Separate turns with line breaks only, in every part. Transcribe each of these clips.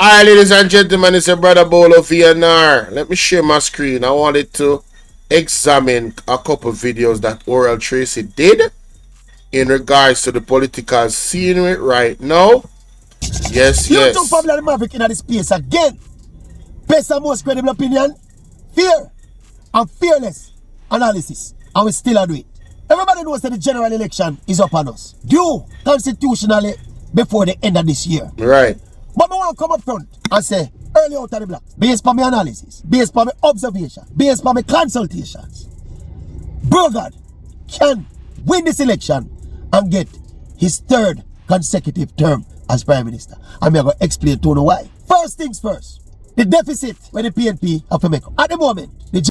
Alright, ladies and gentlemen, it's your brother Bolo VNR. Let me share my screen. I wanted to examine a couple videos that Oral Tracey did in regards to the political scenery right now. Yes.
You two popular Maverick in this space again. Best and most credible opinion, fear, and fearless analysis. And we still do it. Everybody knows that the general election is upon us, due constitutionally before the end of this year.
Right.
But I want to come up front and say, early out of the block, based on my analysis, based on my observation, based on my consultations, Burgard can win this election and get his third consecutive term as Prime Minister. And I'm going to explain to you why. First things first, the deficit where the PNP have to make. At the moment, the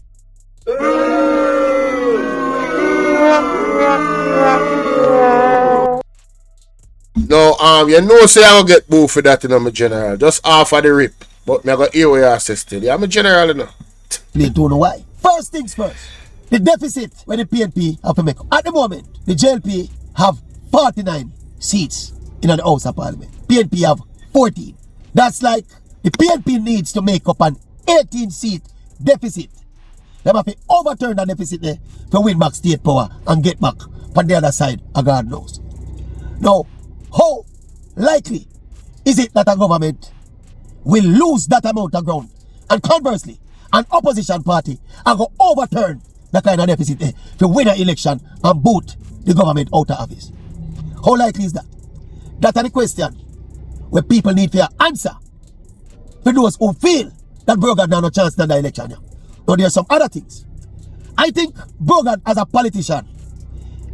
No, you know, say I will get boo for that, you know, my general. Just off of the rip. But me I got hear what you say still. Yeah, I'm a general, you know.
Explain to you why. First things first, the deficit where the PNP have to make. At the moment, the JLP have 49 seats in the House of Parliament. PNP have 14. That's like the PNP needs to make up an 18-seat deficit. They have to overturn the deficit there to win back state power and get back on the other side of God knows. Now, how likely is it that a government will lose that amount of ground? And conversely, an opposition party are going to overturn the kind of deficit there to win an election and boot the government out of office. How likely is that? That's the question where people need to answer for those who feel that Burgard has no chance in the election. Now there are some other things. I think Burgard as a politician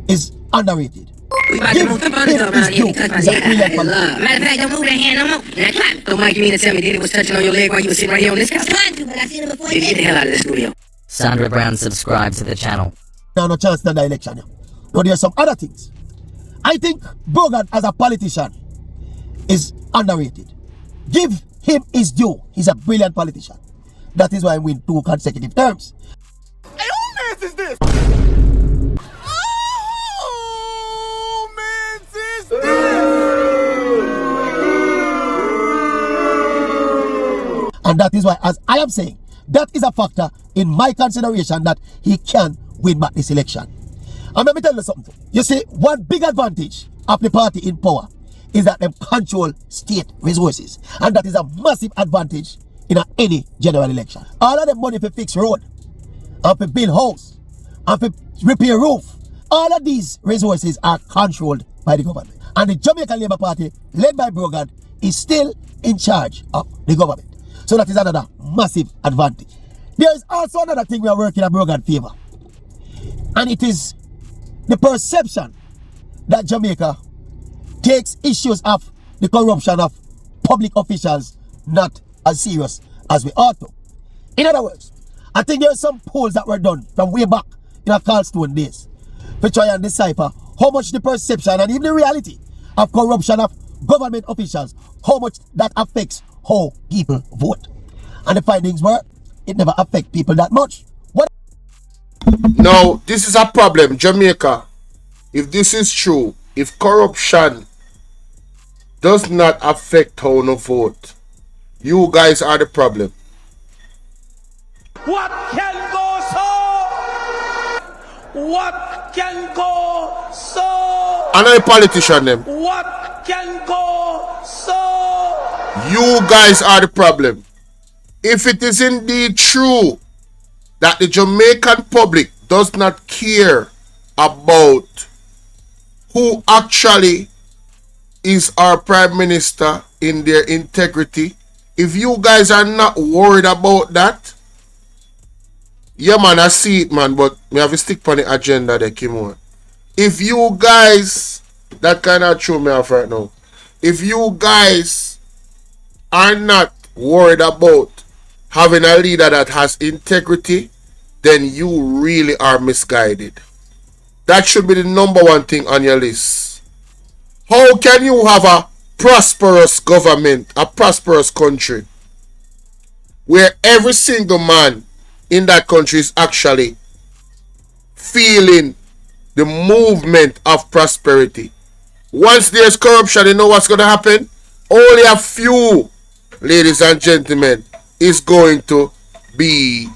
is underrated.
Matter of fact, don't move that hand no more. Now clap. Don't mind me to tell me that it was touching on your leg while you were sitting right here on this couch. Trying to, but I seen it before. Get the hell out of the studio.
Sandra Brown subscribed to the channel.
No chance in the election. Now there are some other things. I think Burgard as a politician is underrated. Give him his due. He's a brilliant politician. That is why I win 2 consecutive terms.
Hey, who mans is this?
And that is why, as I am saying, that is a factor in my consideration that he can win back this election. And let me tell you something. You see, one big advantage of the party in power is that they control state resources. And that is a massive advantage in any general election. All of the money for fix road, and for build house, and for repair roof, all of these resources are controlled by the government. And the Jamaican Labour Party, led by Burgard, is still in charge of the government. So that is another massive advantage. There is also another thing we are working in Burgard's favor. And it is the perception that Jamaica takes issues of the corruption of public officials not as serious as we ought to. In other words, I think there are some polls that were done from way back in our Carlstone days to try and decipher how much the perception and even the reality of corruption of government officials, how much that affects how people vote. And the findings were, it never affects people that much. What?
Now, this is a problem, Jamaica. If this is true, if corruption does not affect how no vote, you guys are the problem.
What can go so? What can go so?
Another politician them.
What can go so?
You guys are the problem. If it is indeed true that the Jamaican public does not care about who actually is our Prime Minister in their integrity, if you guys are not worried about that, yeah man, I see it man, but we have to stick on the agenda there, Kim on. If you guys, that kind of true me off right now, if you guys are not worried about having a leader that has integrity, then you really are misguided. That should be the number one thing on your list. How can you have a prosperous government, a prosperous country, where every single man in that country is actually feeling the movement of prosperity? Once there's corruption, you know what's going to happen? Only a few ladies and gentlemen, is going to be,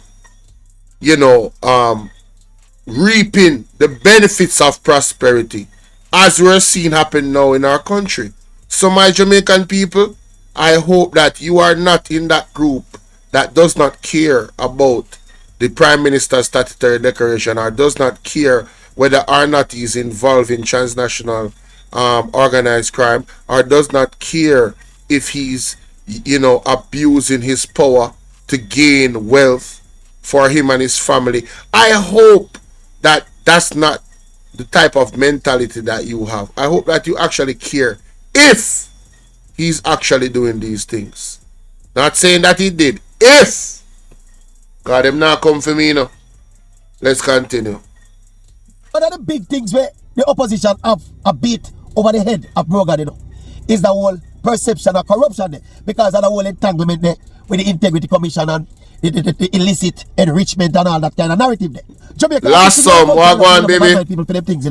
reaping the benefits of prosperity, as we're seeing happen now in our country. So, my Jamaican people, I hope that you are not in that group that does not care about the Prime Minister's statutory declaration, or does not care whether or not he's involved in transnational organized crime, or does not care if he's, abusing his power to gain wealth for him and his family. I hope that that's not the type of mentality that you have. I hope that you actually care if he's actually doing these things. Not saying that he did. If! God, him not come for me, Let's continue.
One of the big things where the opposition have a beat over the head of Brogan, is the whole perception of corruption there, because of the whole entanglement there with the Integrity Commission and the illicit enrichment and all that kind of narrative there. Jamaica
last some, walk on, baby.
People for them things,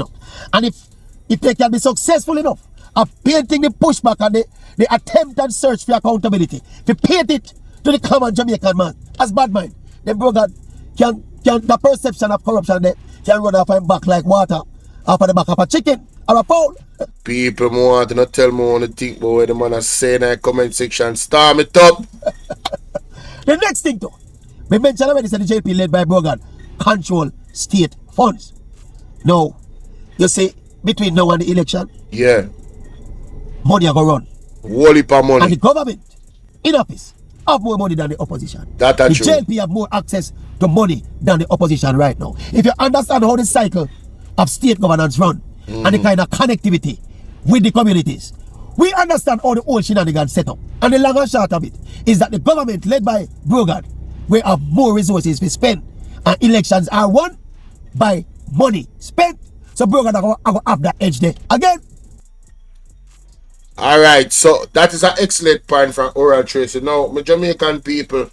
And if they can be successful enough of painting the pushback and the attempt and search for accountability, if you paint it to the common Jamaican man as bad mind, then Brogan can the perception of corruption there can run off and back like water off of the back of a chicken or a fowl.
People want to not tell me what to think about what the man is saying in the comment section. Storm it up.
The next thing though, we mentioned already that the JP led by Brogan control state funds. Now, you see, between now and the election,
yeah,
money are going to run.
Whole heap of money.
And the government in office have more money than the opposition.
That's
the
true.
JP have more access to money than the opposition right now. If you understand how the cycle of state governance run and the kind of connectivity with the communities, we understand how the whole shenanigans set up. And the long and short of it is that the government led by Brogan will have more resources to spend, and elections are won by money spent. So Brogan are going to have that edge there again.
Alright, so that is an excellent point from Oral Tracey. Now, my Jamaican people,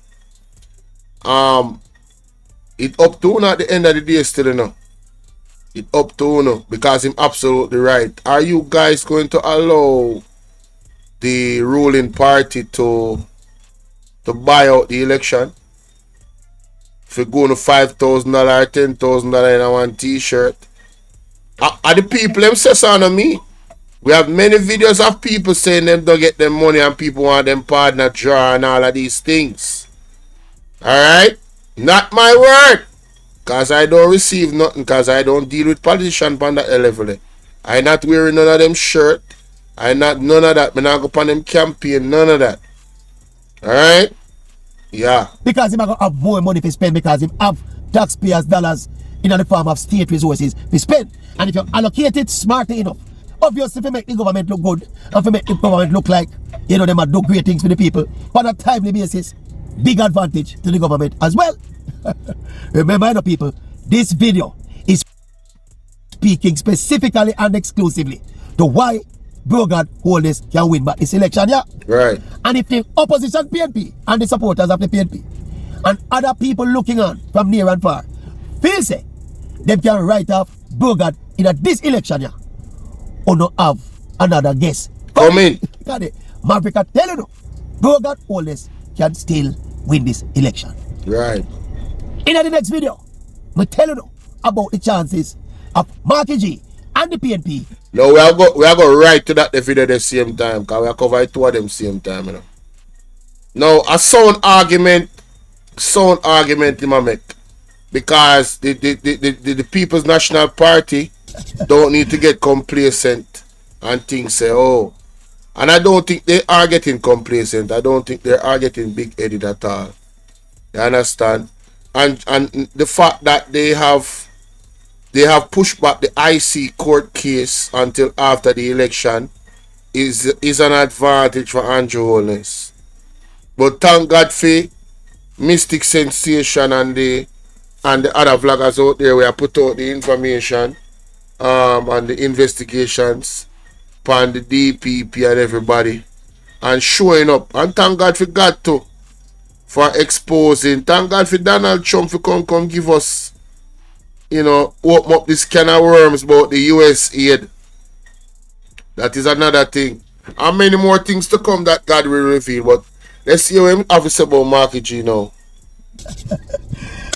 it up to at the end of the day still, It up to because I'm absolutely right. Are you guys going to allow the ruling party to buy out the election? If you go to $5,000 or $10,000 in a one t-shirt, are the people them say so on me? We have many videos of people saying them don't get them money and people want them partner draw and all of these things. Alright? Not my word. Because I don't receive nothing. Because I don't deal with politicians on that level. I not wearing none of them shirt. I not none of that. I not go on them campaign. None of that. Alright? Yeah.
Because he might have more money to spend, because he have taxpayers' dollars in the form of state resources to spend. And if you allocate it smartly enough, obviously if you make the government look good and if you make the government look like they might do great things for the people on a timely basis, big advantage to the government as well. Remember, people, this video is speaking specifically and exclusively to why Brogan holders can win back this election, yeah?
Right.
And if the opposition PNP and the supporters of the PNP and other people looking on from near and far feel say they can write off Brogan in this election, yeah, or not have another guess.
Come in.
Maverick tell you, Brogan holders can still win this election.
Right.
In the next video, we tell you about the chances of Marky G and the PNP.
No, we are go right to that the video at the same time, because we are covering two of them same time, Now, a sound argument in my make. Because the People's National Party don't need to get complacent and think say, oh. And I don't think they are getting complacent. I don't think they are getting big-headed at all. You understand? And the fact that they have pushed back the IC court case until after the election is an advantage for Andrew Holness. But thank God for Mystic Sensation and the other vloggers out there where I put out the information and the investigations upon the DPP and everybody and showing up. And thank God for God too, for exposing. Thank God for Donald Trump for come give us, open up this can of worms about the US aid. That is another thing. And many more things to come that God will reveal. But Let's see what him have to say about Marky G now.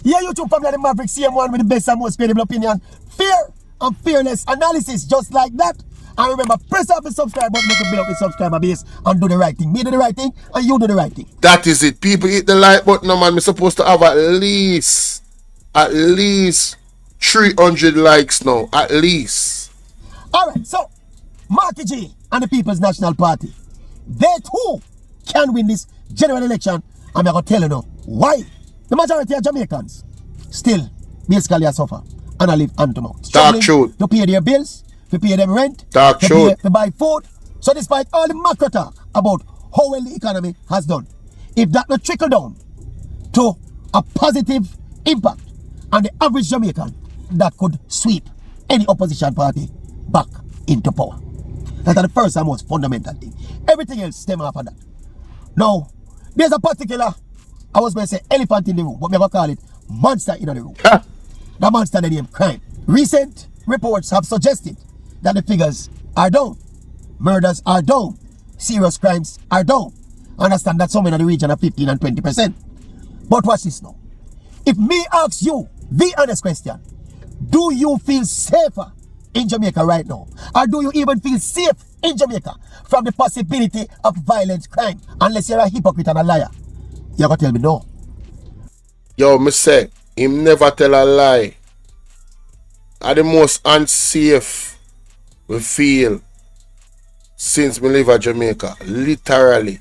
Yeah, YouTube family, the Maverick, same one with the best and most credible opinion. Fair and fearless analysis, just like that. And remember, press up the subscribe button to build up the subscriber base and do the right thing. Me do the right thing and you do the right thing.
That is it. People hit the like button now, man. We're supposed to have at least 300 likes now. At least.
Alright, so Marky G and the People's National Party, they too can win this general election. And I'm going to tell you now why. The majority of Jamaicans still basically suffer and I live hand to mouth.
Dark truth.
To pay their bills, to pay them rent,
Dark truth.
to buy food. So despite all the macro talk about how well the economy has done, if that not trickle down to a positive impact on the average Jamaican, that could sweep any opposition party back into power. That's the first and most fundamental thing. Everything else stem off of that. Now, there's a particular, I was going to say elephant in the room, but we have to call it monster in the room. The monster named crime. Recent reports have suggested that the figures are down. Murders are down. Serious crimes are down. I understand that some in the region of 15 and 20%. But watch this now. If me ask you the honest question, do you feel safer in Jamaica right now? Or do you even feel safe in Jamaica from the possibility of violent crime? Unless you're a hypocrite and a liar. You're going to tell me no.
Yo, me say, him never tell a lie. Are the most unsafe we feel since we live in Jamaica. Literally.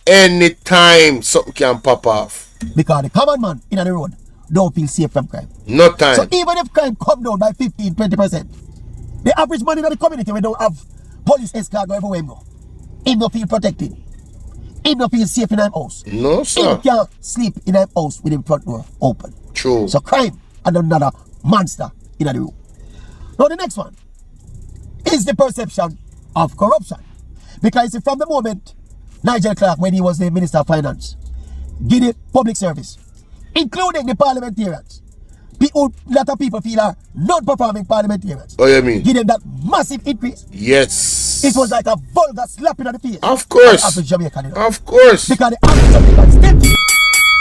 Anytime something can pop off.
Because the common man in the road don't feel safe from crime.
No time.
So even if crime come down by 15, 20%, the average man in the community we don't have police escort go everywhere him go. Him don't feel protected. Him don't feel safe in his house.
No, sir.
Him can't sleep in his house with his front door open.
True.
So crime and another monster in the room. Now the next one is the perception of corruption. Because from the moment Nigel Clark, when he was the Minister of Finance, did the public service, including the parliamentarians, a lot of people feel are non-performing parliamentarians.
Oh, you mean?
Give them that massive increase.
Yes.
It was like a vulgar slapping on the face.
Of course.
The average Jamaican, you know.
Of course.
Because the average Jamaican still feel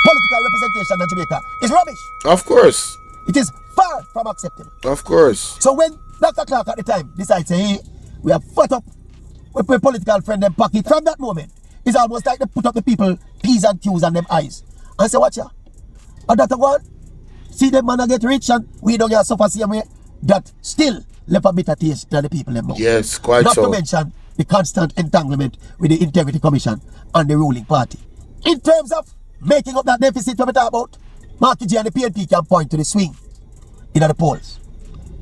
political representation in Jamaica is rubbish.
Of course.
It is far from acceptable.
Of course.
So when Dr. Clark at the time decides, hey, we have fought up with my political friend and pocket, from that moment, it's almost like they put up the people P's and Q's on them eyes. And say, watch ya. And that one, see them man get rich and we don't get suffer same way. That still left a bitter taste in the people them mouth.
Yes, quite
Not
so.
to mention the constant entanglement with the Integrity Commission and the ruling party. In terms of making up that deficit we talk about, Marky G and the PNP can point to the swing in the polls.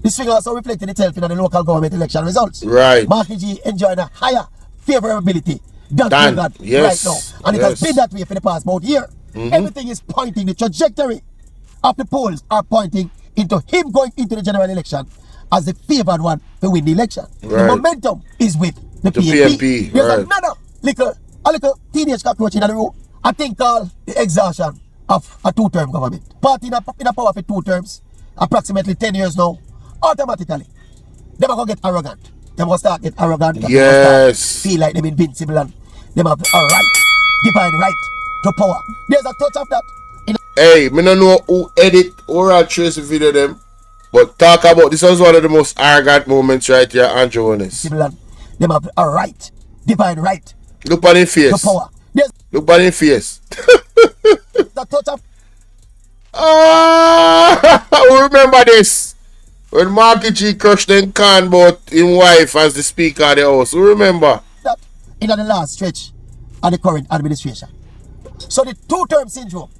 The swing also reflected itself in the local government election results.
Right.
Marky G enjoying a higher favorability than
Dan, yes,
right now. And it has been that way for the past about year. Everything is pointing, the trajectory of the polls are pointing into him going into the general election as the favored one to win the election.
Right.
The momentum is with the PNP. There's another little teenage cockroach in the room. I think called the exhaustion of a two-term government. Party in a power for 2 terms, approximately 10 years now, automatically, they're going to get arrogant. They're going to start get arrogant.
Yes.
Feel like they're invincible and they have a right, divine right to power. There's a touch of that.
Hey, me don't know who edit Oral Tracey video them, but talk about this was one of the most arrogant moments right here, Andrew Honest.
They have a right, divine right.
Look at his face.
To power. There's
Look at his face.
the touch of
I remember this. When Marky G crushed them can about his wife as the Speaker of the House. Who remember?
that in the last stretch of the current administration. So the 2-term syndrome,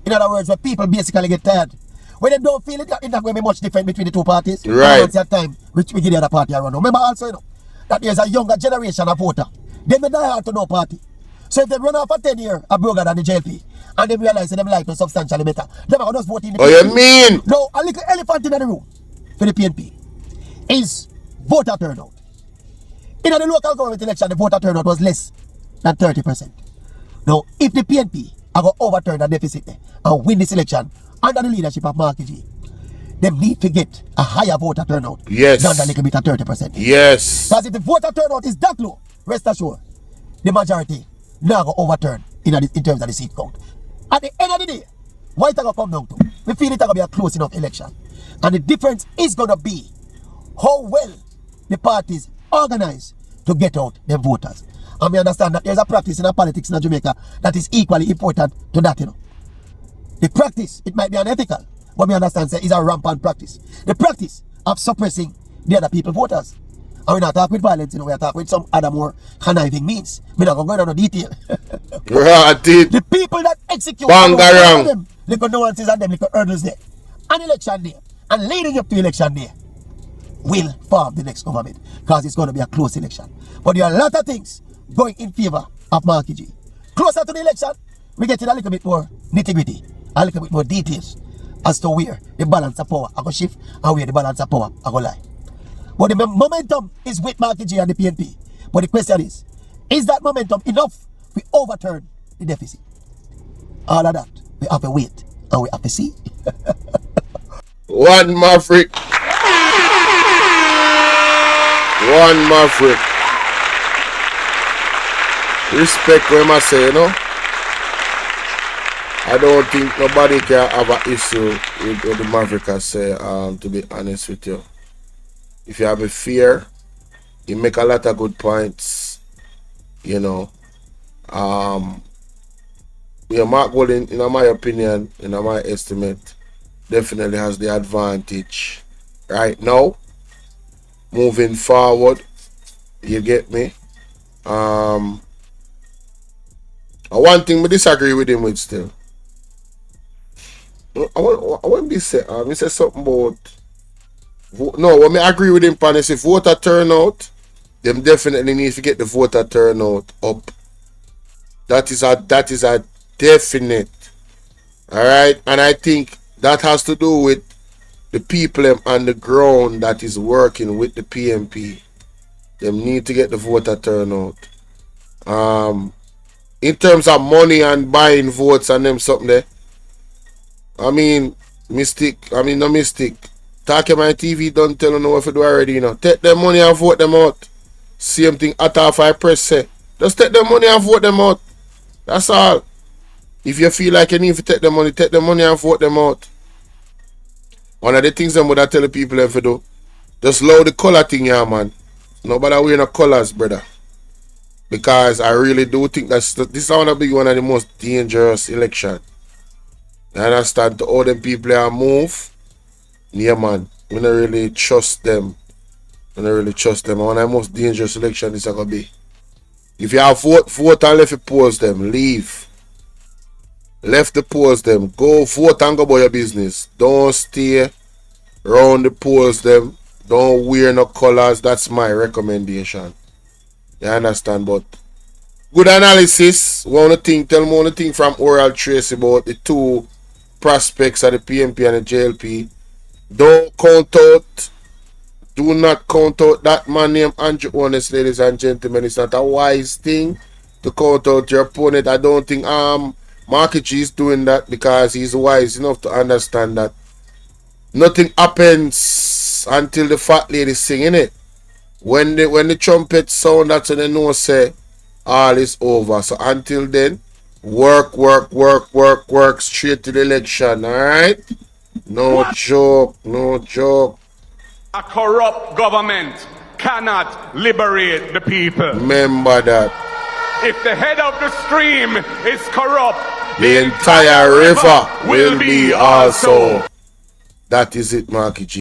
in other words, where people basically get tired, when they don't feel it, it's not going to be much different between the two parties.
Right.
At that time, which we give the other party a run. Remember also, you know, that there's a younger generation of voter. They may die hard to no party. So if they run off for 10 years, a broker than the JLP, and they realize that them life is substantially better, they're going to just vote in the PNP.
Oh, you mean?
Now, a little elephant in the room for the PNP is voter turnout. In the local government election, the voter turnout was less than 30%. Now, if the PNP are going to overturn the deficit there and win this election under the leadership of Marky G, they need to get a higher voter turnout
Yes.
than the little bit of 30%.
Yes.
Because if the voter turnout is that low, rest assured, the majority now go overturn in terms of the seat count. At the end of the day, what it's going to come down to, we feel it's going to be a close enough election. And the difference is going to be how well the parties organize to get out their voters. And we understand that there's a practice in our politics in Jamaica that is equally important to that, you know. The practice, it might be unethical, but we understand that it's a rampant practice. The practice of suppressing the other people's voters. And we're not talking with violence, you know, we're talking with some other more conniving means. We're not going to go into detail.
Right.
The people that execute
Bangarang.
little nuances and them little hurdles there. On election day, and leading up to election day, will form the next government. Because it's going to be a close election. But there are a lot of things going in favor of Marky G. Closer to the election, we get in a little bit more nitty-gritty, a little bit more details as to where the balance of power are going to shift and where the balance of power are going to lie. But the momentum is with Marky G and the PNP. But the question is that momentum enough to overturn the deficit? All of that, we have to wait and we have to see.
One Maverick. One Maverick. Respect what I say, you know. I don't think nobody can have an issue with what the Maverick has say, to be honest with you. If you have a fear, you make a lot of good points, you know. Yeah, Mark Golden, in my opinion, in my estimate, definitely has the advantage right now. Moving forward, you get me. One thing we disagree with him with still. I want to say, he said something about. No, when I agree with him, pan, is if voter turnout, them definitely need to get the voter turnout up. That is a definite. Alright? And I think that has to do with the people on the ground that is working with the PNP. Them need to get the voter turnout. In terms of money and buying votes and them something there, no mistake. Talking my TV don't tell you know what to do already, you know. Take them money and vote them out. Same thing at half I press say. Just take them money and vote them out. That's all. If you feel like you need to take the money and vote them out. One of the things them would I tell the people if you do, just love the color thing, yeah, man. Nobody wearing no colors, brother. Because I really do think this is going to be one of the most dangerous elections. I understand to all them people are move. Yeah, man. We don't really trust them. One of the most dangerous election is going to be. If you have vote and left the polls them, leave. Left the polls them. Go vote and go about your business. Don't stay around the polls them. Don't wear no colors. That's my recommendation. You understand? But good analysis. Tell me one thing from Oral Tracey about the two prospects of the PNP and the JLP. Don't count out. Do not count out that man named Andrew Honest, ladies and gentlemen. It's not a wise thing to count out your opponent. I don't think Marky G is doing that because he's wise enough to understand that nothing happens until the fat lady singing it. When the trumpet sound, that's when they know say all is over. So until then, work straight to the election, alright? No joke.
A corrupt government cannot liberate the people.
Remember that.
If the head of the stream is corrupt,
The entire river will be also. That is it, Marky G.